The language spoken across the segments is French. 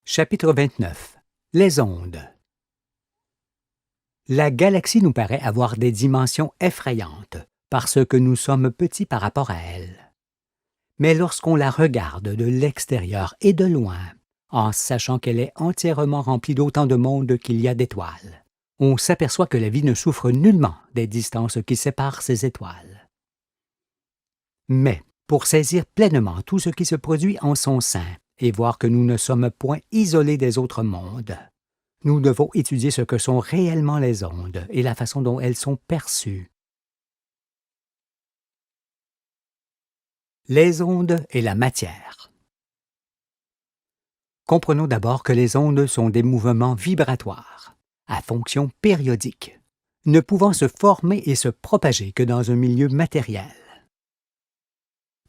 Chapitre 29. Les ondes. La galaxie nous paraît avoir des dimensions effrayantes parce que nous sommes petits par rapport à elle. Mais lorsqu'on la regarde de l'extérieur et de loin, en sachant qu'elle est entièrement remplie d'autant de mondes qu'il y a d'étoiles, on s'aperçoit que la vie ne souffre nullement des distances qui séparent ces étoiles. Mais pour saisir pleinement tout ce qui se produit en son sein, et voir que nous ne sommes point isolés des autres mondes, nous devons étudier ce que sont réellement les ondes et la façon dont elles sont perçues. Les ondes et la matière. Comprenons d'abord que les ondes sont des mouvements vibratoires, à fonction périodique, ne pouvant se former et se propager que dans un milieu matériel.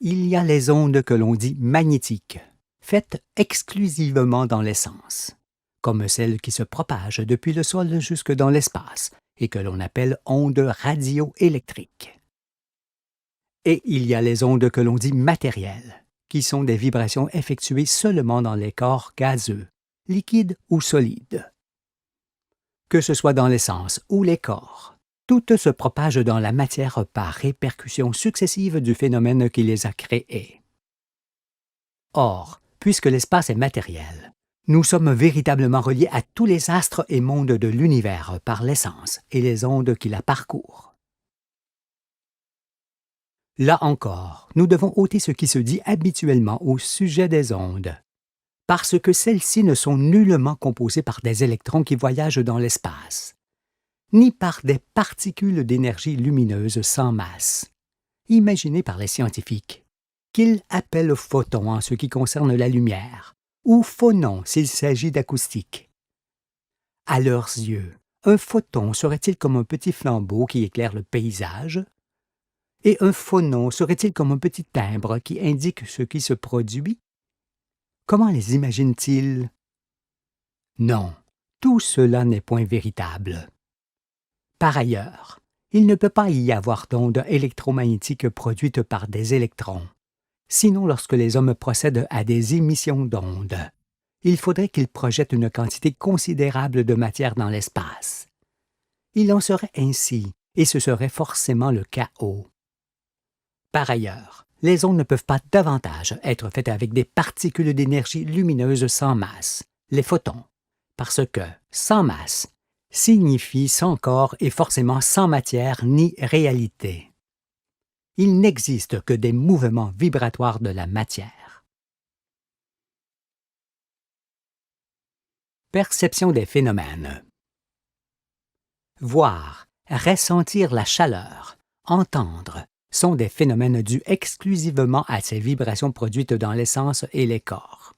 Il y a les ondes que l'on dit magnétiques, faites exclusivement dans l'essence, comme celles qui se propagent depuis le sol jusque dans l'espace et que l'on appelle ondes radioélectriques. Et il y a les ondes que l'on dit matérielles, qui sont des vibrations effectuées seulement dans les corps gazeux, liquides ou solides. Que ce soit dans l'essence ou les corps, toutes se propagent dans la matière par répercussions successives du phénomène qui les a créées. Or, puisque l'espace est matériel, nous sommes véritablement reliés à tous les astres et mondes de l'univers par l'essence et les ondes qui la parcourent. Là encore, nous devons ôter ce qui se dit habituellement au sujet des ondes, parce que celles-ci ne sont nullement composées par des électrons qui voyagent dans l'espace, ni par des particules d'énergie lumineuse sans masse, imaginées par les scientifiques, qu'ils appellent photons en ce qui concerne la lumière, ou phonons s'il s'agit d'acoustique. À leurs yeux, un photon serait-il comme un petit flambeau qui éclaire le paysage? Et un phonon serait-il comme un petit timbre qui indique ce qui se produit? Comment les imagine-t-il? Non, tout cela n'est point véritable. Par ailleurs, il ne peut pas y avoir d'ondes électromagnétiques produites par des électrons. Sinon, lorsque les hommes procèdent à des émissions d'ondes, il faudrait qu'ils projettent une quantité considérable de matière dans l'espace. Il en serait ainsi, et ce serait forcément le chaos. Par ailleurs, les ondes ne peuvent pas davantage être faites avec des particules d'énergie lumineuse sans masse, les photons, parce que sans masse signifie sans corps et forcément sans matière ni réalité. Il n'existe que des mouvements vibratoires de la matière. Perception des phénomènes. Voir, ressentir la chaleur, entendre, sont des phénomènes dus exclusivement à ces vibrations produites dans l'essence et les corps.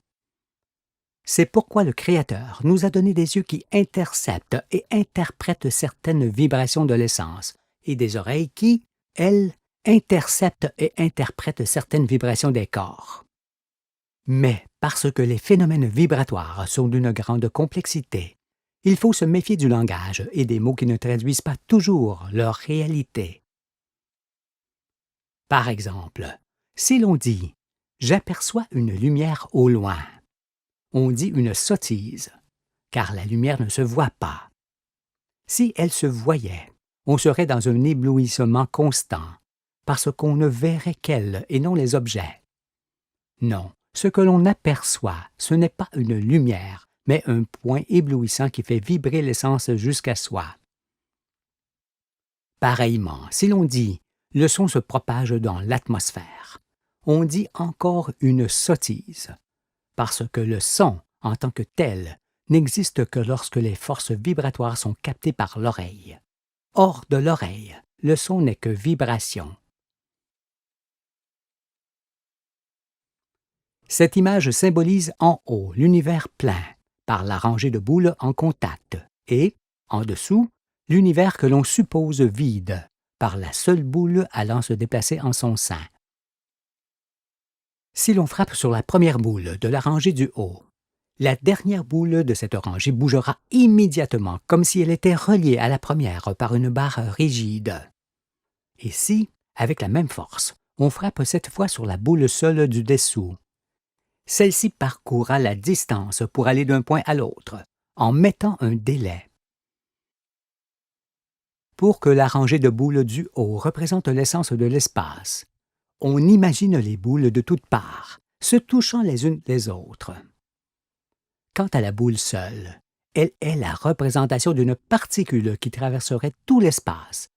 C'est pourquoi le Créateur nous a donné des yeux qui interceptent et interprètent certaines vibrations de l'essence et des oreilles qui, elles, interceptent et interprètent certaines vibrations des corps. Mais parce que les phénomènes vibratoires sont d'une grande complexité, il faut se méfier du langage et des mots qui ne traduisent pas toujours leur réalité. Par exemple, si l'on dit « j'aperçois une lumière au loin », on dit une sottise, car la lumière ne se voit pas. Si elle se voyait, on serait dans un éblouissement constant, parce qu'on ne verrait qu'elle et non les objets. Non, ce que l'on aperçoit, ce n'est pas une lumière, mais un point éblouissant qui fait vibrer l'essence jusqu'à soi. Pareillement, si l'on dit « le son se propage dans l'atmosphère », on dit encore une sottise, parce que le son, en tant que tel, n'existe que lorsque les forces vibratoires sont captées par l'oreille. Hors de l'oreille, le son n'est que vibration. Cette image symbolise en haut l'univers plein, par la rangée de boules en contact, et, en dessous, l'univers que l'on suppose vide, par la seule boule allant se déplacer en son sein. Si l'on frappe sur la première boule de la rangée du haut, la dernière boule de cette rangée bougera immédiatement comme si elle était reliée à la première par une barre rigide. Et si, avec la même force, on frappe cette fois sur la boule seule du dessous, Celle-ci parcourra la distance pour aller d'un point à l'autre, en mettant un délai. Pour que la rangée de boules du haut représente l'essence de l'espace, on imagine les boules de toutes parts, se touchant les unes les autres. Quant à la boule seule, elle est la représentation d'une particule qui traverserait tout l'espace,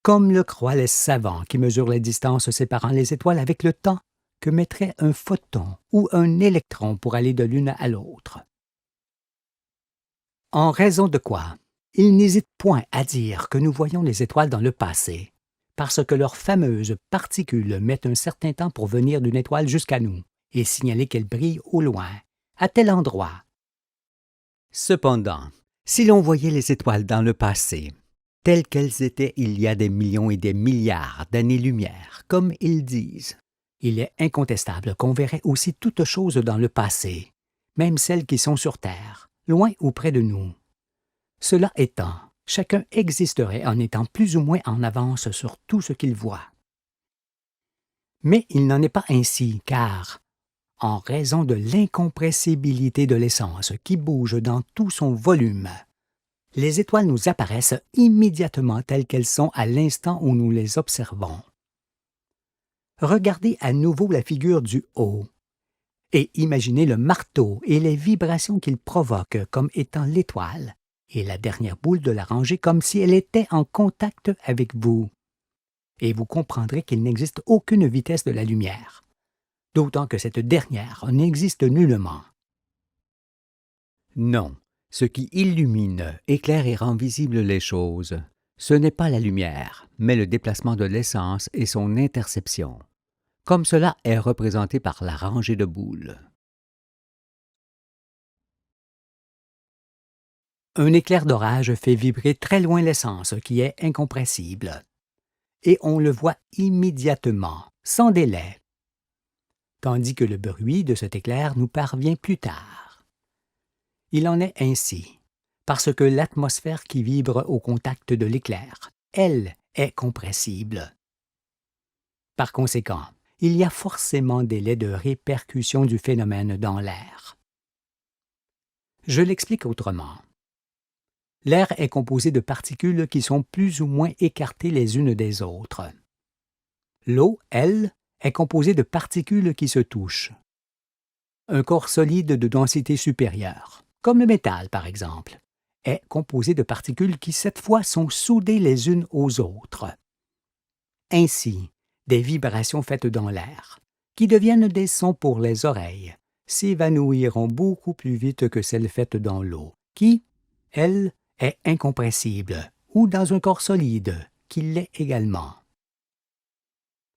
comme le croient les savants qui mesurent les distances séparant les étoiles avec le temps que mettrait un photon ou un électron pour aller de l'une à l'autre. En raison de quoi, ils n'hésitent point à dire que nous voyons les étoiles dans le passé, parce que leurs fameuses particules mettent un certain temps pour venir d'une étoile jusqu'à nous et signaler qu'elle brille au loin, à tel endroit. Cependant, si l'on voyait les étoiles dans le passé, telles qu'elles étaient il y a des millions et des milliards d'années-lumière, comme ils disent, il est incontestable qu'on verrait aussi toutes choses dans le passé, même celles qui sont sur Terre, loin ou près de nous. Cela étant, chacun existerait en étant plus ou moins en avance sur tout ce qu'il voit. Mais il n'en est pas ainsi, car, en raison de l'incompressibilité de l'essence qui bouge dans tout son volume, les étoiles nous apparaissent immédiatement telles qu'elles sont à l'instant où nous les observons. Regardez à nouveau la figure du haut et imaginez le marteau et les vibrations qu'il provoque comme étant l'étoile et la dernière boule de la rangée comme si elle était en contact avec vous. Et vous comprendrez qu'il n'existe aucune vitesse de la lumière, d'autant que cette dernière n'existe nullement. Non, ce qui illumine, éclaire et rend visibles les choses, ce n'est pas la lumière, mais le déplacement de l'essence et son interception, comme cela est représenté par la rangée de boules. Un éclair d'orage fait vibrer très loin l'essence qui est incompressible, et on le voit immédiatement, sans délai, tandis que le bruit de cet éclair nous parvient plus tard. Il en est ainsi, parce que l'atmosphère qui vibre au contact de l'éclair, elle, est compressible. Par conséquent, il y a forcément délai de répercussion du phénomène dans l'air. Je l'explique autrement. L'air est composé de particules qui sont plus ou moins écartées les unes des autres. L'eau, elle, est composée de particules qui se touchent. Un corps solide de densité supérieure, comme le métal par exemple, est composé de particules qui cette fois sont soudées les unes aux autres. Ainsi, des vibrations faites dans l'air, qui deviennent des sons pour les oreilles, s'évanouiront beaucoup plus vite que celles faites dans l'eau, qui, elle, est incompressible, ou dans un corps solide, qui l'est également.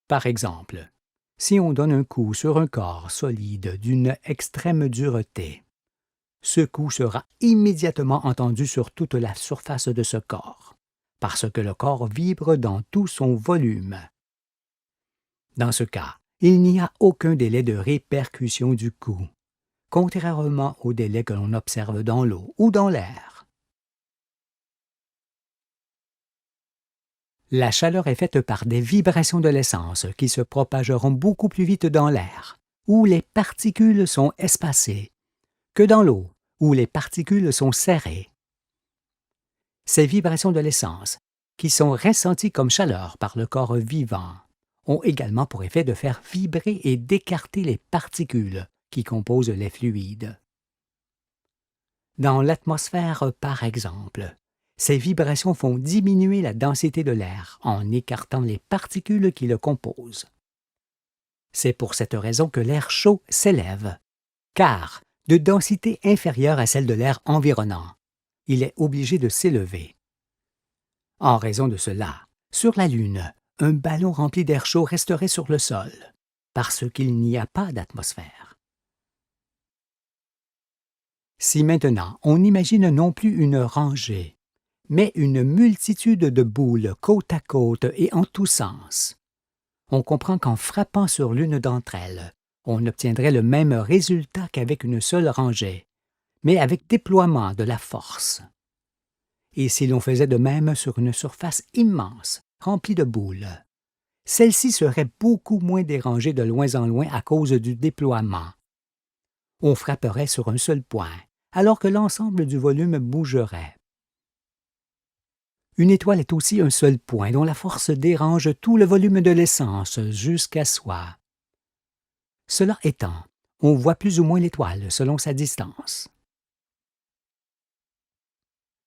Par exemple, si on donne un coup sur un corps solide d'une extrême dureté, ce coup sera immédiatement entendu sur toute la surface de ce corps, parce que le corps vibre dans tout son volume. Dans ce cas, il n'y a aucun délai de répercussion du coup, contrairement au délai que l'on observe dans l'eau ou dans l'air. La chaleur est faite par des vibrations de l'essence qui se propageront beaucoup plus vite dans l'air, où les particules sont espacées, que dans l'eau, où les particules sont serrées. Ces vibrations de l'essence, qui sont ressenties comme chaleur par le corps vivant, ont également pour effet de faire vibrer et d'écarter les particules qui composent les fluides. Dans l'atmosphère, par exemple, ces vibrations font diminuer la densité de l'air en écartant les particules qui le composent. C'est pour cette raison que l'air chaud s'élève, car, de densité inférieure à celle de l'air environnant, il est obligé de s'élever. En raison de cela, sur la Lune, un ballon rempli d'air chaud resterait sur le sol, parce qu'il n'y a pas d'atmosphère. Si maintenant on imagine non plus une rangée, mais une multitude de boules côte à côte et en tous sens, on comprend qu'en frappant sur l'une d'entre elles, on obtiendrait le même résultat qu'avec une seule rangée, mais avec déploiement de la force. Et si l'on faisait de même sur une surface immense, remplie de boules, celle-ci serait beaucoup moins dérangée de loin en loin à cause du déploiement, On frapperait sur un seul point, alors que l'ensemble du volume bougerait. Une étoile est aussi un seul point dont la force dérange tout le volume de l'essence jusqu'à soi. Cela étant, on voit plus ou moins l'étoile selon sa distance.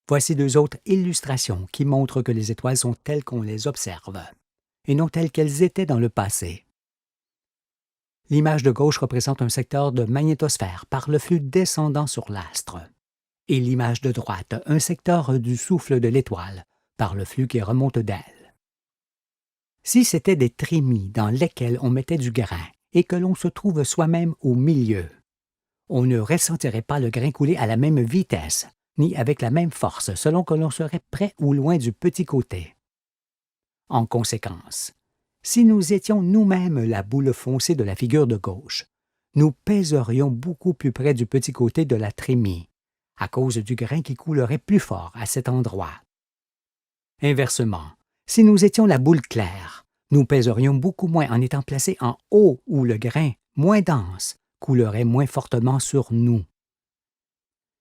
Voici deux autres illustrations qui montrent que les étoiles sont telles qu'on les observe, et non telles qu'elles étaient dans le passé. L'image de gauche représente un secteur de magnétosphère par le flux descendant sur l'astre, et l'image de droite un secteur du souffle de l'étoile par le flux qui remonte d'elle. Si c'était des trémies dans lesquelles on mettait du grain et que l'on se trouve soi-même au milieu, on ne ressentirait pas le grain couler à la même vitesse, ni avec la même force selon que l'on serait près ou loin du petit côté. En conséquence, si nous étions nous-mêmes la boule foncée de la figure de gauche, nous pèserions beaucoup plus près du petit côté de la trémie, à cause du grain qui coulerait plus fort à cet endroit. Inversement, si nous étions la boule claire, nous pèserions beaucoup moins en étant placés en haut où le grain, moins dense, coulerait moins fortement sur nous.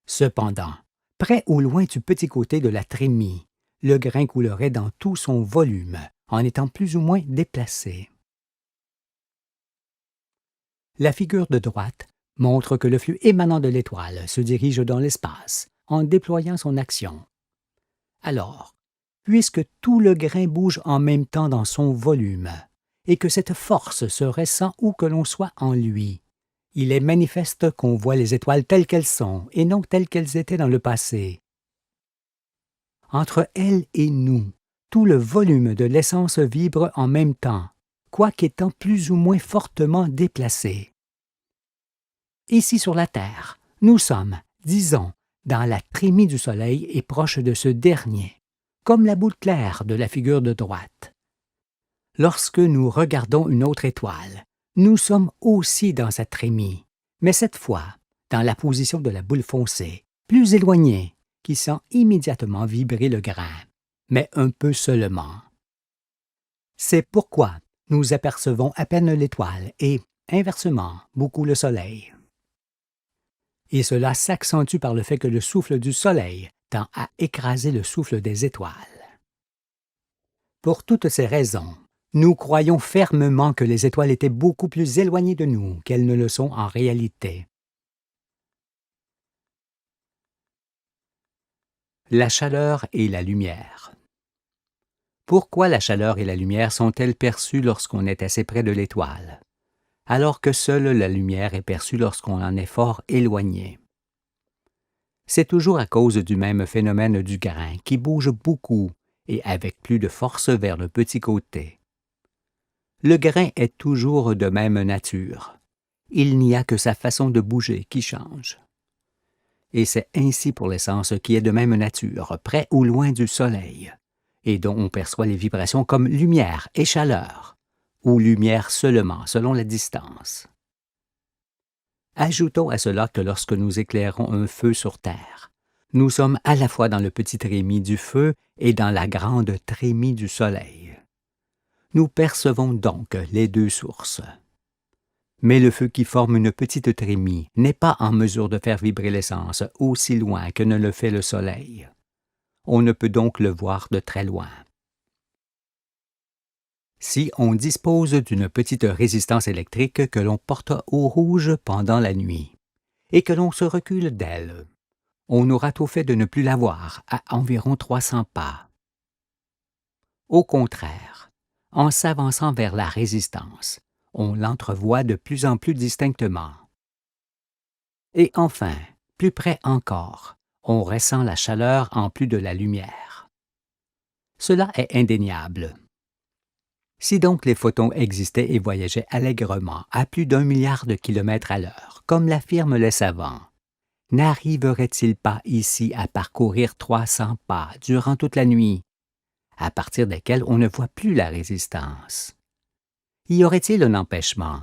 Cependant, près ou loin du petit côté de la trémie, le grain coulerait dans tout son volume, en étant plus ou moins déplacé. La figure de droite montre que le flux émanant de l'étoile se dirige dans l'espace, en déployant son action. Alors, puisque tout le grain bouge en même temps dans son volume, et que cette force se ressent où que l'on soit en lui, il est manifeste qu'on voit les étoiles telles qu'elles sont et non telles qu'elles étaient dans le passé. Entre elles et nous, tout le volume de l'essence vibre en même temps, quoiqu'étant plus ou moins fortement déplacé. Ici sur la Terre, nous sommes, disons, dans la trémie du Soleil et proche de ce dernier, comme la boule claire de la figure de droite. Lorsque nous regardons une autre étoile, nous sommes aussi dans cette trémie, mais cette fois, dans la position de la boule foncée, plus éloignée, qui sent immédiatement vibrer le grain, mais un peu seulement. C'est pourquoi nous apercevons à peine l'étoile et, inversement, beaucoup le Soleil. Et cela s'accentue par le fait que le souffle du Soleil tend à écraser le souffle des étoiles. Pour toutes ces raisons, nous croyons fermement que les étoiles étaient beaucoup plus éloignées de nous qu'elles ne le sont en réalité. La chaleur et la lumière. Pourquoi la chaleur et la lumière sont-elles perçues lorsqu'on est assez près de l'étoile, alors que seule la lumière est perçue lorsqu'on en est fort éloigné? C'est toujours à cause du même phénomène du grain qui bouge beaucoup et avec plus de force vers le petit côté. Le grain est toujours de même nature. Il n'y a que sa façon de bouger qui change. Et c'est ainsi pour l'essence qui est de même nature, près ou loin du Soleil, et dont on perçoit les vibrations comme lumière et chaleur, ou lumière seulement selon la distance. Ajoutons à cela que lorsque nous éclairons un feu sur Terre, nous sommes à la fois dans le petit trémie du feu et dans la grande trémie du Soleil. Nous percevons donc les deux sources. Mais le feu qui forme une petite trémie n'est pas en mesure de faire vibrer l'essence aussi loin que ne le fait le Soleil. On ne peut donc le voir de très loin. Si on dispose d'une petite résistance électrique que l'on porte au rouge pendant la nuit, et que l'on se recule d'elle, on aura tôt fait de ne plus la voir à environ 300 pas. Au contraire, en s'avançant vers la résistance, on l'entrevoit de plus en plus distinctement. Et enfin, plus près encore, on ressent la chaleur en plus de la lumière. Cela est indéniable. Si donc les photons existaient et voyageaient allègrement à plus d'1 milliard de kilomètres à l'heure, comme l'affirment les savants, n'arriveraient-ils pas ici à parcourir 300 pas durant toute la nuit, à partir desquels on ne voit plus la résistance? Y aurait-il un empêchement?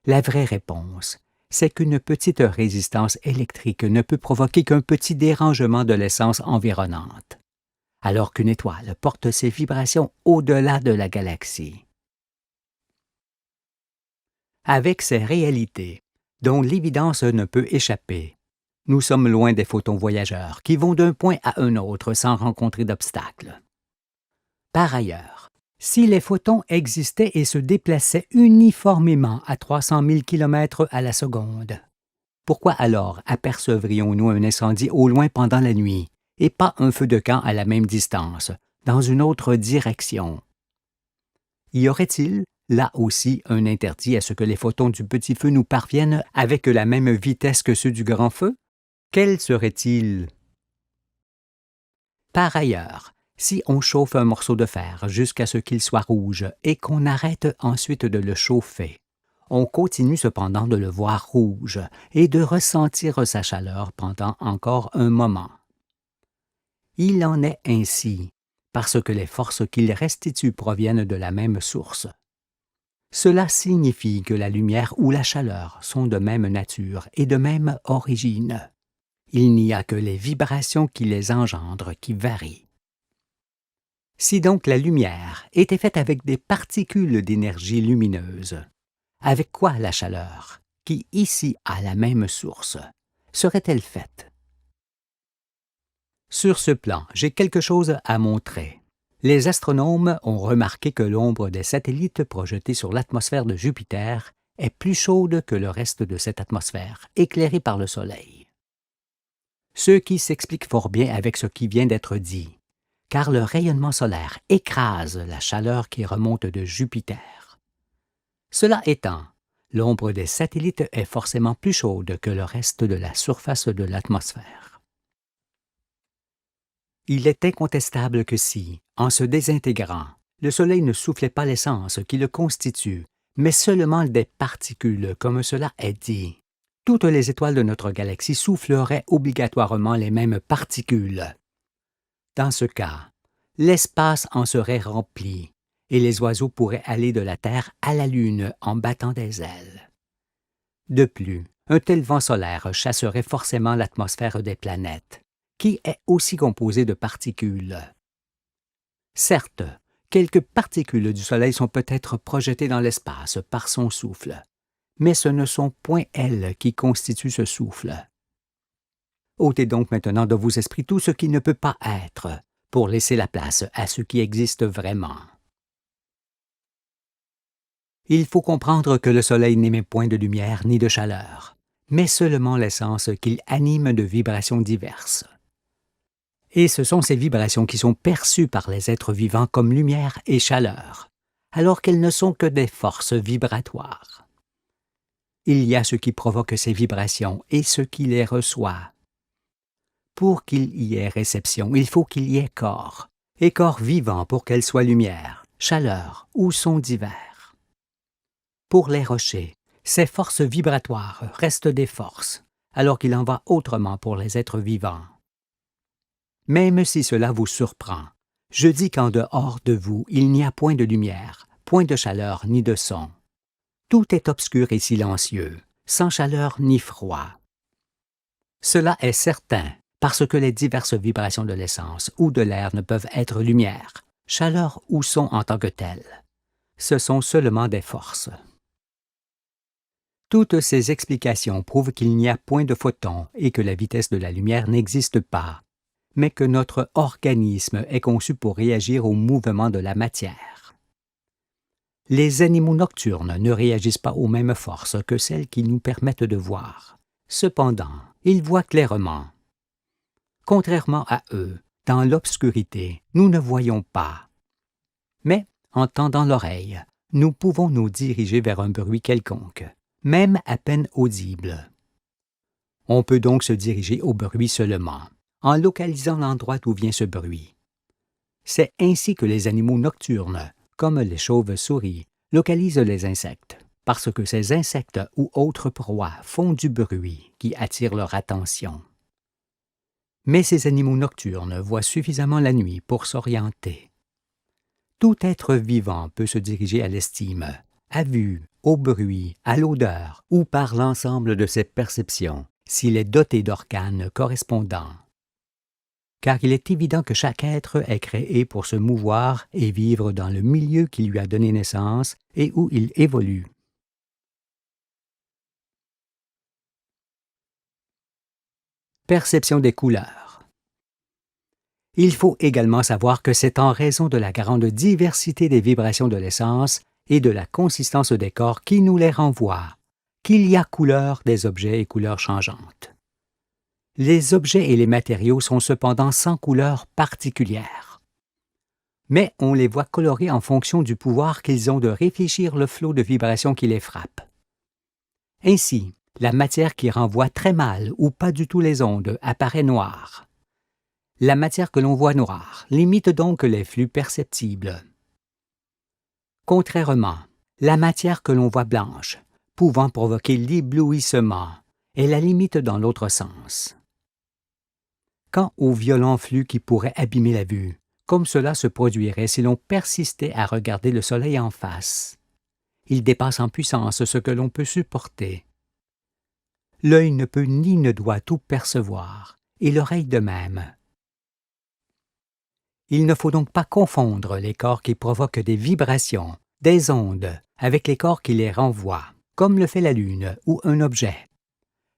La vraie réponse, c'est qu'une petite résistance électrique ne peut provoquer qu'un petit dérangement de l'essence environnante, alors qu'une étoile porte ses vibrations au-delà de la galaxie. Avec ces réalités, dont l'évidence ne peut échapper. Nous sommes loin des photons voyageurs qui vont d'un point à un autre sans rencontrer d'obstacles. Par ailleurs, si les photons existaient et se déplaçaient uniformément à 300 000 km à la seconde, pourquoi alors apercevrions-nous un incendie au loin pendant la nuit et pas un feu de camp à la même distance, dans une autre direction? Y aurait-il, là aussi, un interdit à ce que les photons du petit feu nous parviennent avec la même vitesse que ceux du grand feu? Quel serait-il? Par ailleurs, si on chauffe un morceau de fer jusqu'à ce qu'il soit rouge et qu'on arrête ensuite de le chauffer, on continue cependant de le voir rouge et de ressentir sa chaleur pendant encore un moment. Il en est ainsi, parce que les forces qu'il restitue proviennent de la même source. Cela signifie que la lumière ou la chaleur sont de même nature et de même origine. Il n'y a que les vibrations qui les engendrent qui varient. Si donc la lumière était faite avec des particules d'énergie lumineuse, avec quoi la chaleur, qui ici a la même source, serait-elle faite? Sur ce plan, j'ai quelque chose à montrer. Les astronomes ont remarqué que l'ombre des satellites projetés sur l'atmosphère de Jupiter est plus chaude que le reste de cette atmosphère, éclairée par le Soleil. Ce qui s'explique fort bien avec ce qui vient d'être dit, car le rayonnement solaire écrase la chaleur qui remonte de Jupiter. Cela étant, l'ombre des satellites est forcément plus chaude que le reste de la surface de l'atmosphère. Il est incontestable que si, en se désintégrant, le Soleil ne soufflait pas l'essence qui le constitue, mais seulement des particules, comme cela est dit, toutes les étoiles de notre galaxie souffleraient obligatoirement les mêmes particules. Dans ce cas, l'espace en serait rempli, et les oiseaux pourraient aller de la Terre à la Lune en battant des ailes. De plus, un tel vent solaire chasserait forcément l'atmosphère des planètes, qui est aussi composée de particules. Certes, quelques particules du Soleil sont peut-être projetées dans l'espace par son souffle, mais ce ne sont point elles qui constituent ce souffle. Ôtez donc maintenant de vos esprits tout ce qui ne peut pas être, pour laisser la place à ce qui existe vraiment. Il faut comprendre que le Soleil n'émet point de lumière ni de chaleur, mais seulement l'essence qu'il anime de vibrations diverses. Et ce sont ces vibrations qui sont perçues par les êtres vivants comme lumière et chaleur, alors qu'elles ne sont que des forces vibratoires. Il y a ce qui provoque ces vibrations et ce qui les reçoit. Pour qu'il y ait réception, il faut qu'il y ait corps, et corps vivant pour qu'elles soient lumière, chaleur ou son divers. Pour les rochers, ces forces vibratoires restent des forces, alors qu'il en va autrement pour les êtres vivants. Même si cela vous surprend, je dis qu'en dehors de vous, il n'y a point de lumière, point de chaleur ni de son. Tout est obscur et silencieux, sans chaleur ni froid. Cela est certain, parce que les diverses vibrations de l'essence ou de l'air ne peuvent être lumière, chaleur ou son en tant que telles. Ce sont seulement des forces. Toutes ces explications prouvent qu'il n'y a point de photons et que la vitesse de la lumière n'existe pas, mais que notre organisme est conçu pour réagir au mouvement de la matière. Les animaux nocturnes ne réagissent pas aux mêmes forces que celles qui nous permettent de voir. Cependant, ils voient clairement. Contrairement à eux, dans l'obscurité, nous ne voyons pas. Mais, en tendant l'oreille, nous pouvons nous diriger vers un bruit quelconque, même à peine audible. On peut donc se diriger au bruit seulement, en localisant l'endroit d'où vient ce bruit. C'est ainsi que les animaux nocturnes, comme les chauves-souris, localisent les insectes, parce que ces insectes ou autres proies font du bruit qui attire leur attention. Mais ces animaux nocturnes voient suffisamment la nuit pour s'orienter. Tout être vivant peut se diriger à l'estime, à vue, au bruit, à l'odeur ou par l'ensemble de ses perceptions, s'il est doté d'organes correspondants. Car il est évident que chaque être est créé pour se mouvoir et vivre dans le milieu qui lui a donné naissance et où il évolue. Perception des couleurs. Il faut également savoir que c'est en raison de la grande diversité des vibrations de l'essence et de la consistance des corps qui nous les renvoient, qu'il y a couleur des objets et couleurs changeantes. Les objets et les matériaux sont cependant sans couleur particulière. Mais on les voit colorés en fonction du pouvoir qu'ils ont de réfléchir le flot de vibrations qui les frappe. Ainsi, la matière qui renvoie très mal ou pas du tout les ondes apparaît noire. La matière que l'on voit noire limite donc les flux perceptibles. Contrairement, la matière que l'on voit blanche, pouvant provoquer l'éblouissement, est la limite dans l'autre sens. Quant aux violents flux qui pourraient abîmer la vue, comme cela se produirait si l'on persistait à regarder le soleil en face, ils dépassent en puissance ce que l'on peut supporter. L'œil ne peut ni ne doit tout percevoir, et l'oreille de même. Il ne faut donc pas confondre les corps qui provoquent des vibrations, des ondes, avec les corps qui les renvoient, comme le fait la Lune ou un objet.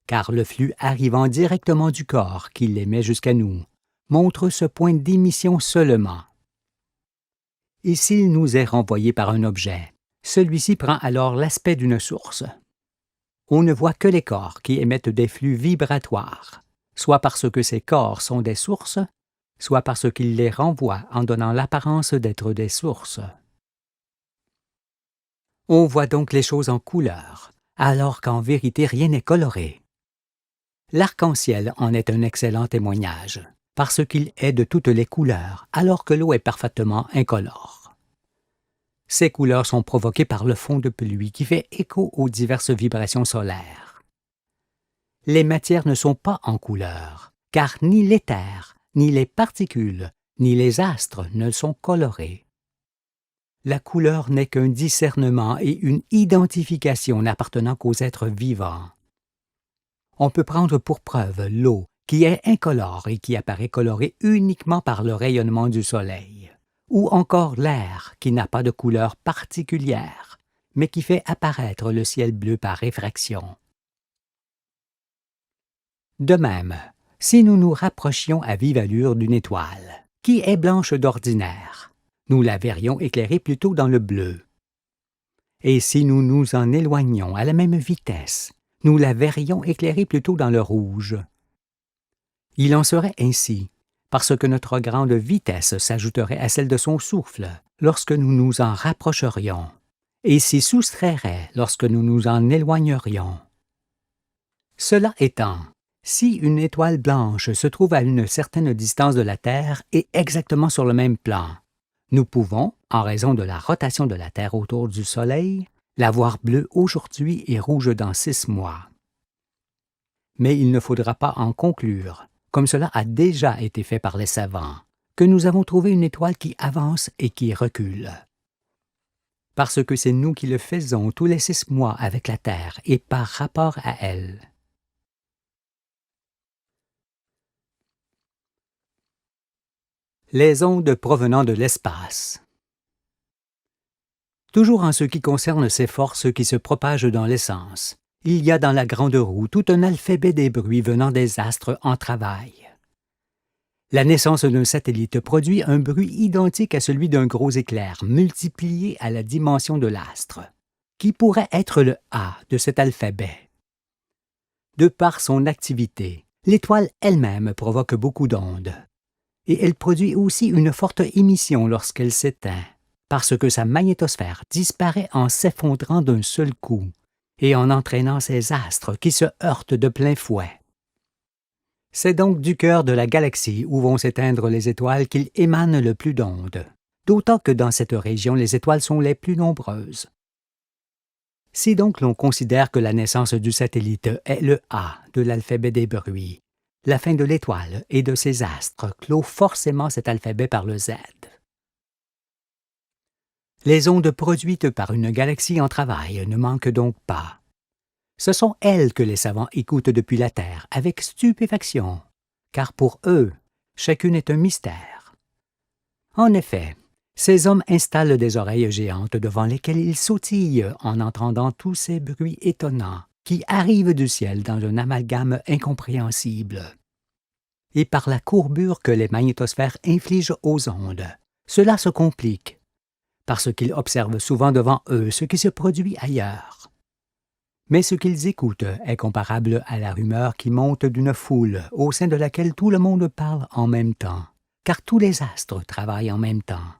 Car le flux arrivant directement du corps qui l'émet jusqu'à nous montre ce point d'émission seulement. Et s'il nous est renvoyé par un objet, celui-ci prend alors l'aspect d'une source. On ne voit que les corps qui émettent des flux vibratoires, soit parce que ces corps sont des sources, soit parce qu'ils les renvoient en donnant l'apparence d'être des sources. On voit donc les choses en couleur, alors qu'en vérité rien n'est coloré. L'arc-en-ciel en est un excellent témoignage, parce qu'il est de toutes les couleurs, alors que l'eau est parfaitement incolore. Ces couleurs sont provoquées par le fond de pluie qui fait écho aux diverses vibrations solaires. Les matières ne sont pas en couleur, car ni l'éther, ni les particules, ni les astres ne sont colorés. La couleur n'est qu'un discernement et une identification n'appartenant qu'aux êtres vivants. On peut prendre pour preuve l'eau, qui est incolore et qui apparaît colorée uniquement par le rayonnement du soleil, ou encore l'air, qui n'a pas de couleur particulière, mais qui fait apparaître le ciel bleu par réfraction. De même, si nous nous rapprochions à vive allure d'une étoile, qui est blanche d'ordinaire, nous la verrions éclairée plutôt dans le bleu. Et si nous nous en éloignions à la même vitesse, nous la verrions éclairée plutôt dans le rouge. Il en serait ainsi, parce que notre grande vitesse s'ajouterait à celle de son souffle lorsque nous nous en rapprocherions, et s'y soustrairait lorsque nous nous en éloignerions. Cela étant, si une étoile blanche se trouve à une certaine distance de la Terre et exactement sur le même plan, nous pouvons, en raison de la rotation de la Terre autour du Soleil, la voir bleue aujourd'hui et rouge dans 6 mois. Mais il ne faudra pas en conclure, comme cela a déjà été fait par les savants, que nous avons trouvé une étoile qui avance et qui recule. Parce que c'est nous qui le faisons tous les 6 mois avec la Terre et par rapport à elle. Les ondes provenant de l'espace. Toujours en ce qui concerne ces forces qui se propagent dans l'essence, il y a dans la grande roue tout un alphabet des bruits venant des astres en travail. La naissance d'un satellite produit un bruit identique à celui d'un gros éclair multiplié à la dimension de l'astre, qui pourrait être le A de cet alphabet. De par son activité, l'étoile elle-même provoque beaucoup d'ondes, et elle produit aussi une forte émission lorsqu'elle s'éteint, parce que sa magnétosphère disparaît en s'effondrant d'un seul coup et en entraînant ses astres qui se heurtent de plein fouet. C'est donc du cœur de la galaxie où vont s'éteindre les étoiles qu'il émane le plus d'ondes, d'autant que dans cette région les étoiles sont les plus nombreuses. Si donc l'on considère que la naissance du satellite est le A de l'alphabet des bruits, la fin de l'étoile et de ses astres clôt forcément cet alphabet par le Z. Les ondes produites par une galaxie en travail ne manquent donc pas. Ce sont elles que les savants écoutent depuis la Terre avec stupéfaction, car pour eux, chacune est un mystère. En effet, ces hommes installent des oreilles géantes devant lesquelles ils sautillent en entendant tous ces bruits étonnants qui arrivent du ciel dans un amalgame incompréhensible. et par la courbure que les magnétosphères infligent aux ondes. Cela se complique, parce qu'ils observent souvent devant eux ce qui se produit ailleurs. Mais ce qu'ils écoutent est comparable à la rumeur qui monte d'une foule au sein de laquelle tout le monde parle en même temps, car tous les astres travaillent en même temps.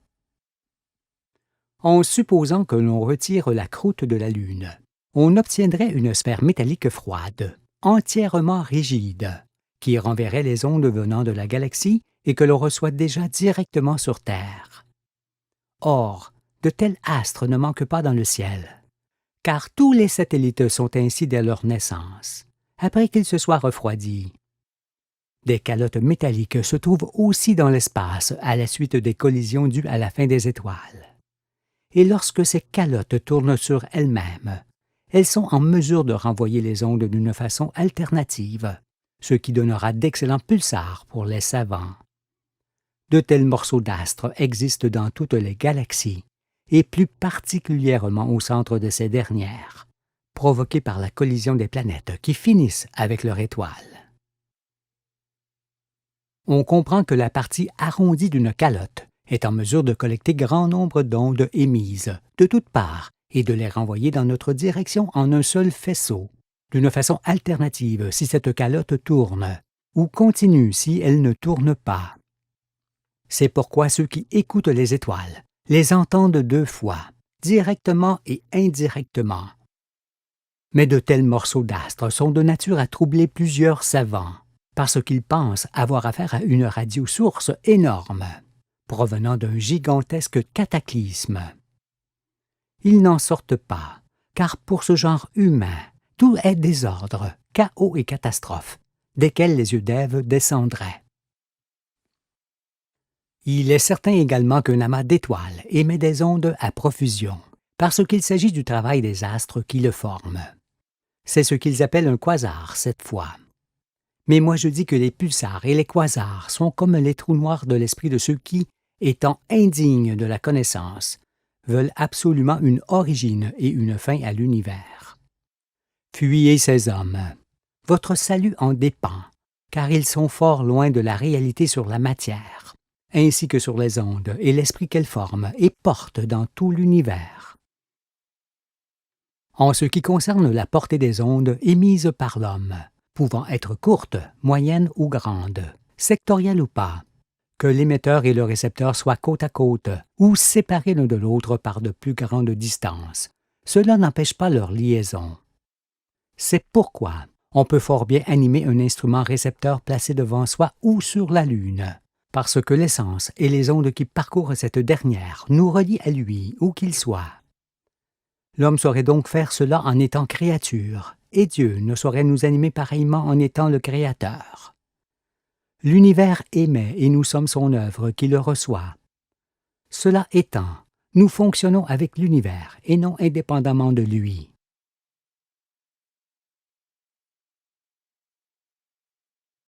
En supposant que l'on retire la croûte de la Lune, on obtiendrait une sphère métallique froide, entièrement rigide, qui renverrait les ondes venant de la galaxie et que l'on reçoit déjà directement sur Terre. Or, de tels astres ne manquent pas dans le ciel, car tous les satellites sont ainsi dès leur naissance, après qu'ils se soient refroidis. Des calottes métalliques se trouvent aussi dans l'espace à la suite des collisions dues à la fin des étoiles. Et lorsque ces calottes tournent sur elles-mêmes, elles sont en mesure de renvoyer les ondes d'une façon alternative, ce qui donnera d'excellents pulsars pour les savants. De tels morceaux d'astres existent dans toutes les galaxies, et plus particulièrement au centre de ces dernières, provoqués par la collision des planètes qui finissent avec leur étoile. On comprend que la partie arrondie d'une calotte est en mesure de collecter grand nombre d'ondes émises de toutes parts et de les renvoyer dans notre direction en un seul faisceau, d'une façon alternative si cette calotte tourne, ou continue si elle ne tourne pas. C'est pourquoi ceux qui écoutent les étoiles les entendent deux fois, directement et indirectement. Mais de tels morceaux d'astres sont de nature à troubler plusieurs savants, parce qu'ils pensent avoir affaire à une radiosource énorme, provenant d'un gigantesque cataclysme. Ils n'en sortent pas, car pour ce genre humain, tout est désordre, chaos et catastrophe, desquels les yeux d'Ève descendraient. Il est certain également qu'un amas d'étoiles émet des ondes à profusion, parce qu'il s'agit du travail des astres qui le forment. C'est ce qu'ils appellent un quasar cette fois. Mais moi je dis que les pulsars et les quasars sont comme les trous noirs de l'esprit de ceux qui, étant indignes de la connaissance, veulent absolument une origine et une fin à l'univers. Fuyez ces hommes. Votre salut en dépend, car ils sont fort loin de la réalité sur la matière, ainsi que sur les ondes et l'esprit qu'elles forment et portent dans tout l'univers. En ce qui concerne la portée des ondes émises par l'homme, pouvant être courtes, moyennes ou grandes, sectorielles ou pas, que l'émetteur et le récepteur soient côte à côte ou séparés l'un de l'autre par de plus grandes distances, cela n'empêche pas leur liaison. C'est pourquoi on peut fort bien animer un instrument récepteur placé devant soi ou sur la Lune, parce que l'essence et les ondes qui parcourent cette dernière nous relient à lui, où qu'il soit. L'homme saurait donc faire cela en étant créature, et Dieu ne saurait nous animer pareillement en étant le Créateur. L'univers émet et nous sommes son œuvre qui le reçoit. Cela étant, nous fonctionnons avec l'univers et non indépendamment de lui.